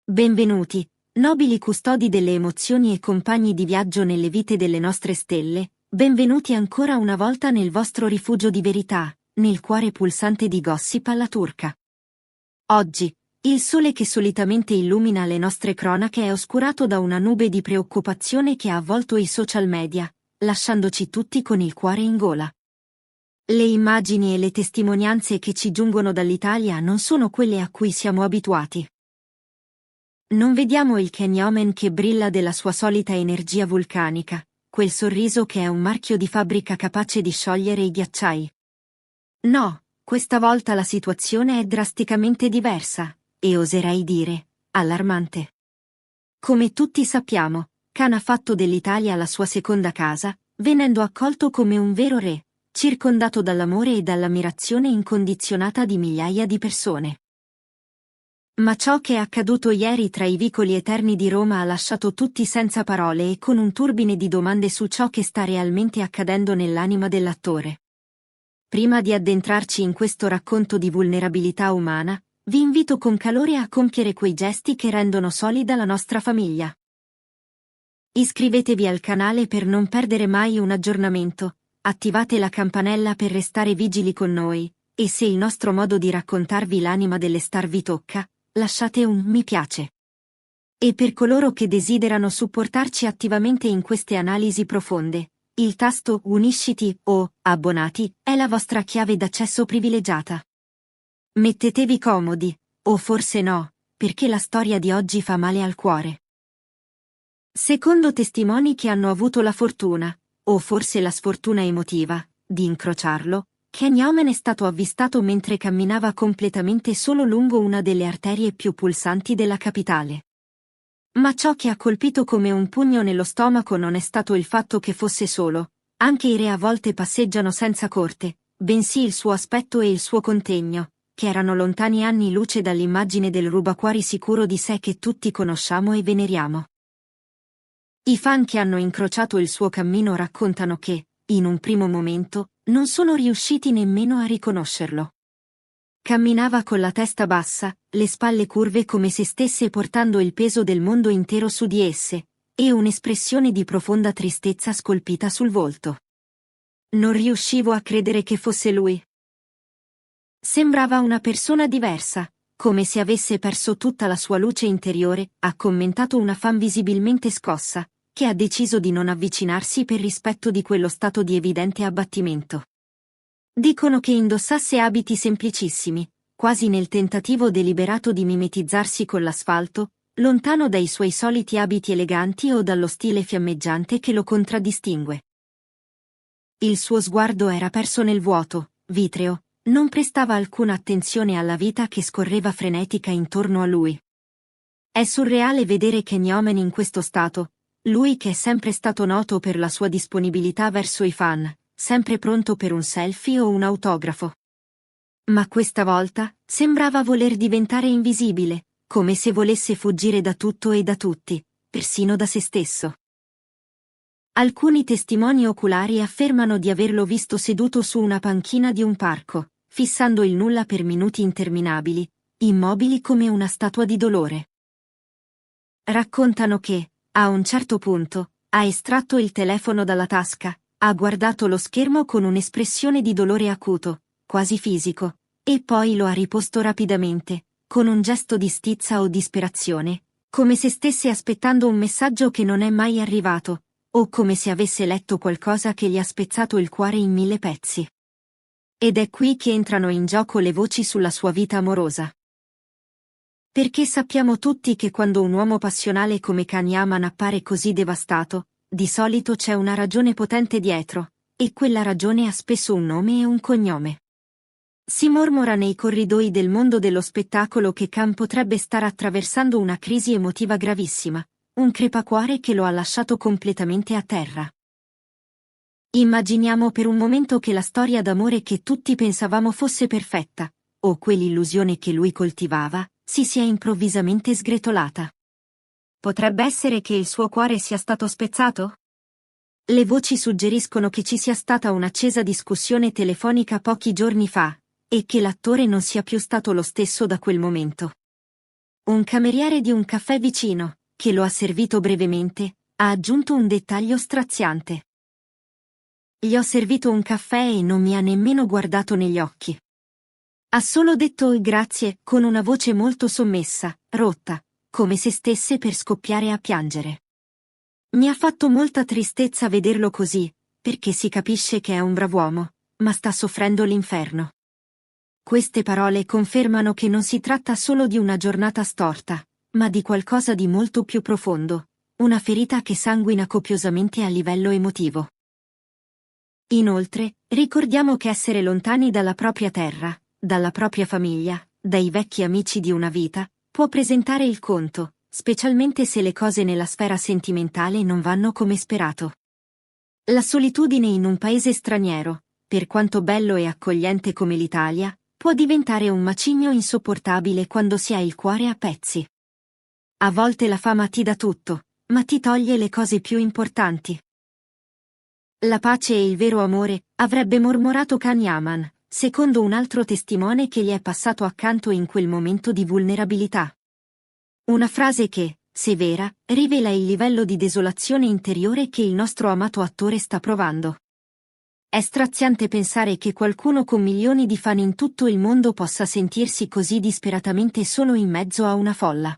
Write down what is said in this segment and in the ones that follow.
Benvenuti, nobili custodi delle emozioni e compagni di viaggio nelle vite delle nostre stelle, benvenuti ancora una volta nel vostro rifugio di verità, nel cuore pulsante di gossip alla turca. Oggi, il sole che solitamente illumina le nostre cronache è oscurato da una nube di preoccupazione che ha avvolto i social media, lasciandoci tutti con il cuore in gola. Le immagini e le testimonianze che ci giungono dall'Italia non sono quelle a cui siamo abituati. Non vediamo il Kenyomen che brilla della sua solita energia vulcanica, quel sorriso che è un marchio di fabbrica capace di sciogliere i ghiacciai. No, questa volta la situazione è drasticamente diversa, e oserei dire, allarmante. Come tutti sappiamo, Khan ha fatto dell'Italia la sua seconda casa, venendo accolto come un vero re, circondato dall'amore e dall'ammirazione incondizionata di migliaia di persone. Ma ciò che è accaduto ieri tra i vicoli eterni di Roma ha lasciato tutti senza parole e con un turbine di domande su ciò che sta realmente accadendo nell'anima dell'attore. Prima di addentrarci in questo racconto di vulnerabilità umana, vi invito con calore a compiere quei gesti che rendono solida la nostra famiglia. Iscrivetevi al canale per non perdere mai un aggiornamento, attivate la campanella per restare vigili con noi, e se il nostro modo di raccontarvi l'anima delle star vi tocca, lasciate un mi piace. E per coloro che desiderano supportarci attivamente in queste analisi profonde, il tasto Unisciti o Abbonati è la vostra chiave d'accesso privilegiata. Mettetevi comodi, o forse no, perché la storia di oggi fa male al cuore. Secondo testimoni che hanno avuto la fortuna, o forse la sfortuna emotiva, di incrociarlo, Kenyomen è stato avvistato mentre camminava completamente solo lungo una delle arterie più pulsanti della capitale. Ma ciò che ha colpito come un pugno nello stomaco non è stato il fatto che fosse solo, anche i re a volte passeggiano senza corte, bensì il suo aspetto e il suo contegno, che erano lontani anni luce dall'immagine del rubacuori sicuro di sé che tutti conosciamo e veneriamo. I fan che hanno incrociato il suo cammino raccontano che, in un primo momento, non sono riusciti nemmeno a riconoscerlo. Camminava con la testa bassa, le spalle curve come se stesse portando il peso del mondo intero su di esse, e un'espressione di profonda tristezza scolpita sul volto. Non riuscivo a credere che fosse lui. Sembrava una persona diversa, come se avesse perso tutta la sua luce interiore, ha commentato una fan visibilmente scossa, che ha deciso di non avvicinarsi per rispetto di quello stato di evidente abbattimento. Dicono che indossasse abiti semplicissimi, quasi nel tentativo deliberato di mimetizzarsi con l'asfalto, lontano dai suoi soliti abiti eleganti o dallo stile fiammeggiante che lo contraddistingue. Il suo sguardo era perso nel vuoto, vitreo, non prestava alcuna attenzione alla vita che scorreva frenetica intorno a lui. È surreale vedere Kenyomen in questo stato, lui che è sempre stato noto per la sua disponibilità verso i fan, sempre pronto per un selfie o un autografo. Ma questa volta, sembrava voler diventare invisibile, come se volesse fuggire da tutto e da tutti, persino da se stesso. Alcuni testimoni oculari affermano di averlo visto seduto su una panchina di un parco, fissando il nulla per minuti interminabili, immobili come una statua di dolore. Raccontano che, a un certo punto, ha estratto il telefono dalla tasca, ha guardato lo schermo con un'espressione di dolore acuto, quasi fisico, e poi lo ha riposto rapidamente, con un gesto di stizza o disperazione, come se stesse aspettando un messaggio che non è mai arrivato, o come se avesse letto qualcosa che gli ha spezzato il cuore in 1000 pezzi. Ed è qui che entrano in gioco le voci sulla sua vita amorosa. Perché sappiamo tutti che quando un uomo passionale come Can Yaman appare così devastato, di solito c'è una ragione potente dietro, e quella ragione ha spesso un nome e un cognome. Si mormora nei corridoi del mondo dello spettacolo che Can potrebbe stare attraversando una crisi emotiva gravissima, un crepacuore che lo ha lasciato completamente a terra. Immaginiamo per un momento che la storia d'amore che tutti pensavamo fosse perfetta, o quell'illusione che lui coltivava, si sia improvvisamente sgretolata. Potrebbe essere che il suo cuore sia stato spezzato? Le voci suggeriscono che ci sia stata un'accesa discussione telefonica pochi giorni fa, e che l'attore non sia più stato lo stesso da quel momento. Un cameriere di un caffè vicino, che lo ha servito brevemente, ha aggiunto un dettaglio straziante. Gli ho servito un caffè e non mi ha nemmeno guardato negli occhi. Ha solo detto grazie con una voce molto sommessa, rotta, come se stesse per scoppiare a piangere. Mi ha fatto molta tristezza vederlo così, perché si capisce che è un brav'uomo, ma sta soffrendo l'inferno. Queste parole confermano che non si tratta solo di una giornata storta, ma di qualcosa di molto più profondo, una ferita che sanguina copiosamente a livello emotivo. Inoltre, ricordiamo che essere lontani dalla propria terra, dalla propria famiglia, dai vecchi amici di una vita, può presentare il conto, specialmente se le cose nella sfera sentimentale non vanno come sperato. La solitudine in un paese straniero, per quanto bello e accogliente come l'Italia, può diventare un macigno insopportabile quando si ha il cuore a pezzi. A volte la fama ti dà tutto, ma ti toglie le cose più importanti. La pace e il vero amore, avrebbe mormorato Can Yaman, secondo un altro testimone che gli è passato accanto in quel momento di vulnerabilità. Una frase che, se vera, rivela il livello di desolazione interiore che il nostro amato attore sta provando. È straziante pensare che qualcuno con milioni di fan in tutto il mondo possa sentirsi così disperatamente solo in mezzo a una folla.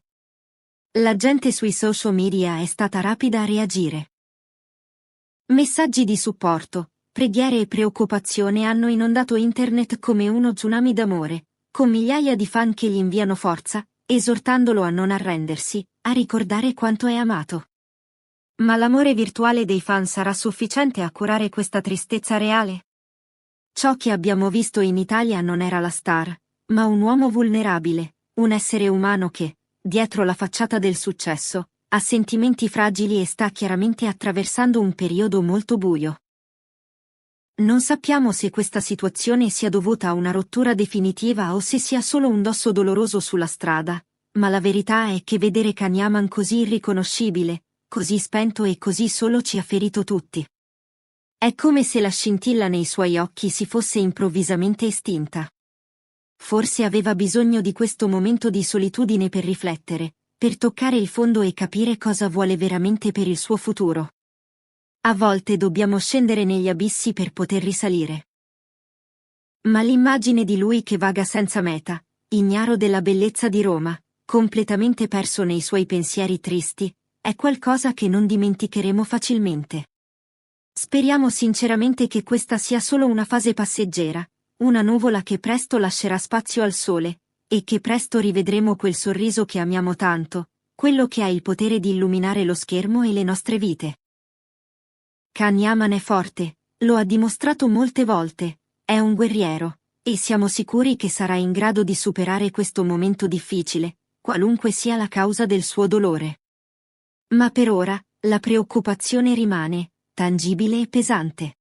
La gente sui social media è stata rapida a reagire. Messaggi di supporto, preghiere e preoccupazione hanno inondato internet come uno tsunami d'amore, con migliaia di fan che gli inviano forza, esortandolo a non arrendersi, a ricordare quanto è amato. Ma l'amore virtuale dei fan sarà sufficiente a curare questa tristezza reale? Ciò che abbiamo visto in Italia non era la star, ma un uomo vulnerabile, un essere umano che, dietro la facciata del successo, ha sentimenti fragili e sta chiaramente attraversando un periodo molto buio. Non sappiamo se questa situazione sia dovuta a una rottura definitiva o se sia solo un dosso doloroso sulla strada, ma la verità è che vedere Can Yaman così irriconoscibile, così spento e così solo ci ha ferito tutti. È come se la scintilla nei suoi occhi si fosse improvvisamente estinta. Forse aveva bisogno di questo momento di solitudine per riflettere, per toccare il fondo e capire cosa vuole veramente per il suo futuro. A volte dobbiamo scendere negli abissi per poter risalire. Ma l'immagine di lui che vaga senza meta, ignaro della bellezza di Roma, completamente perso nei suoi pensieri tristi, è qualcosa che non dimenticheremo facilmente. Speriamo sinceramente che questa sia solo una fase passeggera, una nuvola che presto lascerà spazio al sole, e che presto rivedremo quel sorriso che amiamo tanto, quello che ha il potere di illuminare lo schermo e le nostre vite. Can Yaman è forte, lo ha dimostrato molte volte, è un guerriero, e siamo sicuri che sarà in grado di superare questo momento difficile, qualunque sia la causa del suo dolore. Ma per ora, la preoccupazione rimane, tangibile e pesante.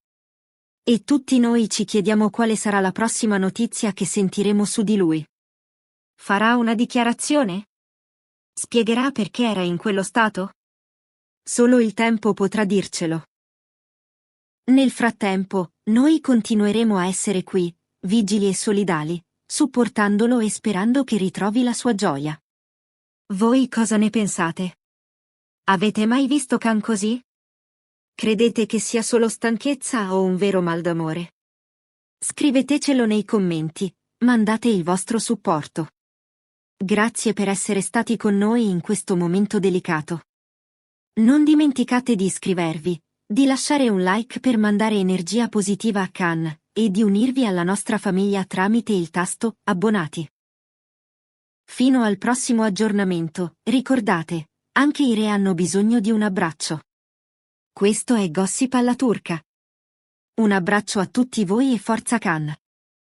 E tutti noi ci chiediamo quale sarà la prossima notizia che sentiremo su di lui. Farà una dichiarazione? Spiegherà perché era in quello stato? Solo il tempo potrà dircelo. Nel frattempo, noi continueremo a essere qui, vigili e solidali, supportandolo e sperando che ritrovi la sua gioia. Voi cosa ne pensate? Avete mai visto Can così? Credete che sia solo stanchezza o un vero mal d'amore? Scrivetecelo nei commenti, mandate il vostro supporto. Grazie per essere stati con noi in questo momento delicato. Non dimenticate di iscrivervi, di lasciare un like per mandare energia positiva a Can, e di unirvi alla nostra famiglia tramite il tasto abbonati. Fino al prossimo aggiornamento, ricordate, anche i re hanno bisogno di un abbraccio. Questo è Gossip alla turca. Un abbraccio a tutti voi e forza Can!